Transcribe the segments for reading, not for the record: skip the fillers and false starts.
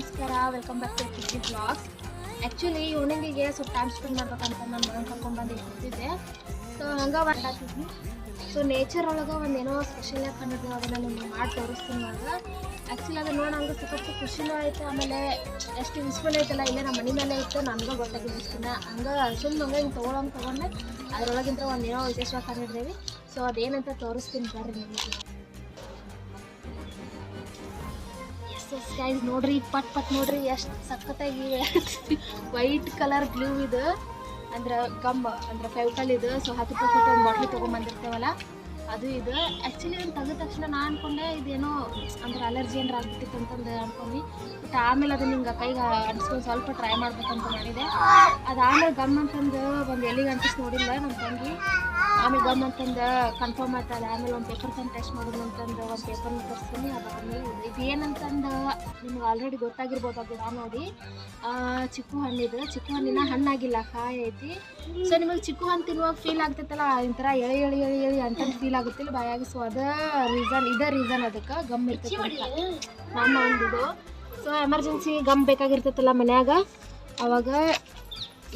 ನಮಸ್ಕಾರ, welcome back to Kichi blogs. Actually ಈವ್ನಿಂಗಿಗೆ ಸ್ವಲ್ಪ ಟೈಮ್ ಸ್ಪೆಂಡ್ ಮಾಡ್ಬೇಕಂತ ನನ್ನ ಮಗನ ಕರ್ಕೊಂಡ್ಬಂದು ಕೂತಿದ್ದೆ. ಸೊ ಹಂಗೆ ಹೊರಟಾಗ್ತಿದ್ವಿ. ಸೊ ನೇಚರ್ ಒಳಗೆ ಒಂದೇನೋ ಸ್ಪೆಷಲಾಗಿ ಕಂಡಿದ್ದು ಅದನ್ನು ನಿಮ್ಗೆ ಮಾಡಿ ತೋರಿಸ್ತೀನಿ ಇವಾಗ. ಆ್ಯಕ್ಚುಲಿ ಅದು ನೋಡಿ ಹಂಗೆ ಸ್ವಲ್ಪ ಖುಷಿನೂ ಆಯಿತು. ಆಮೇಲೆ ಎಷ್ಟು ಯೂಸ್ಫುಲ್ ಐತಲ್ಲ, ಇಲ್ಲೇ ನಮ್ಮ ಮನೆ ಮೇಲೆ ಇತ್ತು, ನನಗೂ ಗೊತ್ತಾಗಿದ್ದು ಇಷ್ಟಿನ ಹಂಗೆ ಸುಮ್ಮನೆ ಹಿಂಗೆ ತೊಗೊಂಡೆ. ಅದರೊಳಗಿಂತ ಒಂದೇನೋ ವಿಶೇಷವಾಗಿ ಕಂಡಿದ್ದೇವೆ. ಸೊ ಅದೇನಂತ ತೋರಿಸ್ತೀನಿ ಬರ್ರಿ ನಿಮಗೆ. ಗೈಸ್ ನೋಡ್ರಿ, ಪಟ್ ನೋಡ್ರಿ ಎಷ್ಟು ಸಖತ್ತಾಗಿ ವೈಟ್ ಕಲರ್ ಗ್ಲೂ ಇದು, ಅಂದ್ರೆ ಗಮ್ ಅಂದ್ರೆ ಫೆವಿಕಲ್ ಇದು. ಸೊ 10 ರೂಪಾಯಿ ಕೊಟ್ಟು ಒಂದು ಬಾಟ್ಲಿ ತೊಗೊಂಬಂದಿರ್ತೇವಲ್ಲ ಅದು ಇದು. ಆ್ಯಕ್ಚುಲಿ ಅದನ್ನು ತೆಗೆದ ತಕ್ಷಣ ನಾನು ಅಂದ್ಕೊಂಡೆ ಇದೇನೋ ಅಂದ್ರೆ ಅಲರ್ಜಿ ಏನಾರು ಆಗ್ಬಿಟ್ಟಿತ್ತು ಅಂತಂದು ಅಂದ್ಕೊಂಡು. ಬಟ್ ಆಮೇಲೆ ಅದನ್ನ ಹಿಂಗೆ ಕೈಗೆ ಅಂಟಿಸ್ಕೊಂಡು ಸ್ವಲ್ಪ ಟ್ರೈ ಮಾಡ್ಬೇಕಂತ ಮಾಡಿದೆ. ಅದಾಮೇಲೆ ಗಮ್ ಅಂತಂದು ಒಂದು ಎಲ್ಲಿಗೆ ಅಂಟಿಸಿ ನೋಡಿಲ್ಲ ನಮ್ಮ ತಂಗಿ. ಆಮೇಲೆ ಗಮ್ ಅಂತಂದು ಕನ್ಫರ್ಮ್ ಆಗ್ತದೆ. ಆಮೇಲೆ ಒಂದು ಪೇಪರ್ ತಂದು ಟೆಸ್ಟ್ ಮಾಡೋದು ಅಂತಂದು ಒಂದು ಪೇಪರ್ನ ತರಿಸ್ತೀನಿ. ಅದಾದಮೇಲೆ ಇದು ಏನಂತಂದು ನಿಮ್ಗೆ ಆಲ್ರೆಡಿ ಗೊತ್ತಾಗಿರ್ಬೋದು. ಆ ಗಿಡ ನೋಡಿ ಚಿಕ್ಕು ಹಣ್ಣಿದು. ಚಿಕ್ಕು ಹಣ್ಣಿನ ಹಣ್ಣಾಗಿಲ್ಲ, ಕಾಯಿ ಐತಿ. ಸೊ ನಿಮಗೆ ಚಿಕ್ಕು ಹಣ್ಣು ತಿನ್ನುವಾಗ ಫೀಲ್ ಆಗ್ತೈತಲ್ಲ, ಒಂಥರ ಎಳೆ ಅಂತಂದು ಫೀಲ್ ಆಗುತ್ತಿಲ್ಲ ಬಾಯಾಗಿ. ಸೊ ಇದೇ ರೀಸನ್ ಅದಕ್ಕೆ ಗಮ್ ಇರ್ತೈತೆ ನಮ್ಮ ಒಂದಿದು. ಸೊ ಎಮರ್ಜೆನ್ಸಿ ಗಮ್ ಬೇಕಾಗಿರ್ತೈತಲ್ಲ ಮನ್ಯಾಗ, ಅವಾಗ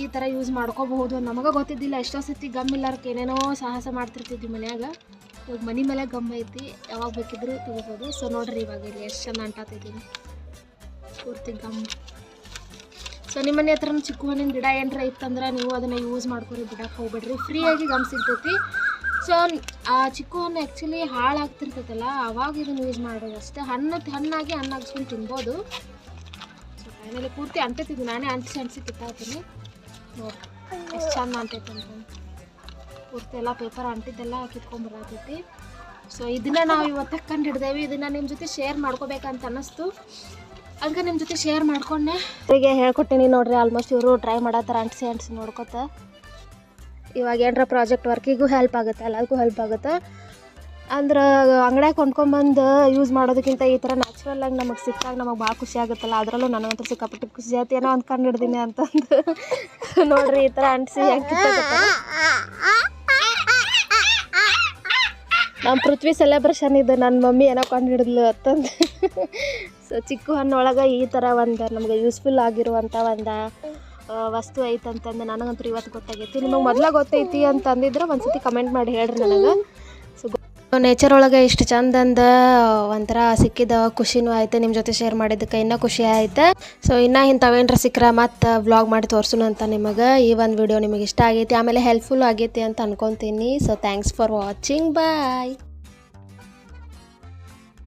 ಈ ಥರ ಯೂಸ್ ಮಾಡ್ಕೋಬಹುದು. ನಮಗೆ ಗೊತ್ತಿದ್ದಿಲ್ಲ, ಎಷ್ಟೋ ಸತಿ ಗಮ್ ಇಲ್ಲಾರಕ್ಕೆ ಏನೇನೋ ಸಾಹಸ ಮಾಡ್ತಿರ್ತಿದ್ವಿ ಮನ್ಯಾಗ. ಇವಾಗ ಮನೆ ಮೇಲೆ ಗಮ್ ಐತಿ, ಯಾವಾಗ ಬೇಕಿದ್ರೂ ತೆಗಿಬೋದು. ಸೊ ನೋಡ್ರಿ ಇವಾಗ ಇಲ್ಲಿ ಎಷ್ಟು ಚಂದ ಅಂಟಾತಿದ್ದೀನಿ ಪೂರ್ತಿ ಗಮ್. ಸೊ ನಿಮ್ಮ ಮನೆ ಹತ್ರ ಚಿಕ್ಕು ಹಣ್ಣಿನ ಗಿಡ ಏನಾರ ಇತ್ತಂದ್ರೆ ನೀವು ಅದನ್ನು ಯೂಸ್ ಮಾಡ್ಕೊರಿ, ಬಿಡಕ್ಕೆ ಹೋಗ್ಬೇಡ್ರಿ. ಫ್ರೀಯಾಗಿ ಗಮ್ ಸಿಗ್ತೈತಿ. ಸೊ ಆ ಚಿಕ್ಕು ಹಣ್ಣು ಆ್ಯಕ್ಚುಲಿ ಹಾಳಾಗ್ತಿರ್ತೈತಲ್ಲ, ಅವಾಗ ಇದನ್ನು ಯೂಸ್ ಮಾಡೋದು ಅಷ್ಟೇ. ಹಣ್ಣಾಗಿ ಹಣ್ಣಾಗಿಸ್ಕೊಂಡು ತಿನ್ಬೋದು. ಸೊ ಫೈನಲಿ ಪೂರ್ತಿ ಅಂಟೈತಿದ್ವಿ, ನಾನೇ ಅಂಟಿಸಿ ಕಿತ್ತಾತೀನಿ ನೋಡಿ ಎಷ್ಟು ಚಂದ ಅಂತೈತೆ ಅಂತ. ಪೂರ್ತಿ ಎಲ್ಲ ಪೇಪರ್ ಅಂಟಿದ್ದೆಲ್ಲ ಕಿತ್ಕೊಂಡ್ಬರತೈತಿ. ಸೊ ಇದನ್ನ ನಾವು ಇವತ್ತು ಕಂಡು ಹಿಡ್ದೇವಿ. ಇದನ್ನು ನಿಮ್ಮ ಜೊತೆ ಶೇರ್ ಮಾಡ್ಕೋಬೇಕಂತ ಅನ್ನಿಸ್ತು, ಹಂಗೆ ನಿಮ್ಮ ಜೊತೆ ಶೇರ್ ಮಾಡ್ಕೊಂಡೆ. ಅವರಿಗೆ ಹೇಳ್ಕೊಟ್ಟಿನಿ ನೋಡ್ರಿ. ಆಲ್ಮೋಸ್ಟ್ ಇವರು ಟ್ರೈ ಮಾಡತ್ತಾರ ಅಂಟಿಸಿ ನೋಡ್ಕೊತ. ಇವಾಗ ಏನರ ಪ್ರಾಜೆಕ್ಟ್ ವರ್ಕಿಗೂ ಹೆಲ್ಪ್ ಆಗುತ್ತೆ, ಎಲ್ಲರಿಗೂ ಹೆಲ್ಪ್ ಆಗುತ್ತೆ. ಅಂದ್ರೆ ಅಂಗಡಿಯಾಗ ಕೊಂಡ್ಕೊಂಬಂದು ಯೂಸ್ ಮಾಡೋದಕ್ಕಿಂತ ಈ ಥರ ನ್ಯಾಚುರಲಾಗಿ ನಮಗೆ ಸಿಕ್ಕಾಗ ನಮಗೆ ಭಾಳ ಖುಷಿ ಆಗುತ್ತಲ್ಲ. ಅದರಲ್ಲೂ ನನಗಂತೂ ಸಿಕ್ಕಾಪಟ್ಟೆ ಖುಷಿ ಆಯ್ತು, ಏನೋ ಒಂದು ಕಂಡು ಹಿಡ್ದೀನಿ ಅಂತಂದು. ನೋಡ್ರಿ ಈ ಥರ ಅಂಟಿಸಿ ಹೆಂಗೆ ನಮ್ಮ ಪೃಥ್ವಿ ಸೆಲೆಬ್ರೇಷನ್ ಇದು. ನನ್ನ ಮಮ್ಮಿ ಏನೋ ಕಂಡು ಹಿಡಿದ್ಲು ಅಂತಂದು. ಸೊ ಚಿಕ್ಕು ಹಣ್ಣೊಳಗೆ ಈ ಥರ ಒಂದು ನಮ್ಗೆ ಯೂಸ್ಫುಲ್ ಆಗಿರುವಂಥ ಒಂದು ವಸ್ತು ಐತಂತಂದು ನನಗಂತೂ ಇವತ್ತು ಗೊತ್ತಾಗೈತಿ. ನಿಮಗೆ ಮೊದಲೇ ಗೊತ್ತೈತಿ ಅಂತಂದಿದ್ರೆ ಒಂದ್ಸತಿ ಕಮೆಂಟ್ ಮಾಡಿ ಹೇಳ್ರಿ ನನಗೆ. ಸೊ ನೇಚರ್ ಒಳಗೆ ಇಷ್ಟು ಚಂದಂದ ಒಂಥರ ಸಿಕ್ಕಿದ ಖುಷಿನೂ ಆಯ್ತು. ನಿಮ್ಮ ಜೊತೆ ಶೇರ್ ಮಾಡಿದ್ದಕ್ಕೆ ಇನ್ನೂ ಖುಷಿ ಆಯ್ತು. ಸೊ ಇನ್ನೂ ಇಂಥವೇನ್ರ ಸಿಕ್ಕರೆ ಮತ್ತು ವ್ಲಾಗ್ ಮಾಡಿ ತೋರಿಸೋಣ ಅಂತ ನಿಮಗೆ. ಈ ಒಂದು ವಿಡಿಯೋ ನಿಮಗೆ ಇಷ್ಟ ಆಗೈತಿ, ಆಮೇಲೆ ಹೆಲ್ಪ್ಫುಲ್ ಆಗೈತಿ ಅಂತ ಅನ್ಕೊತೀನಿ. So thanks for watching, bye.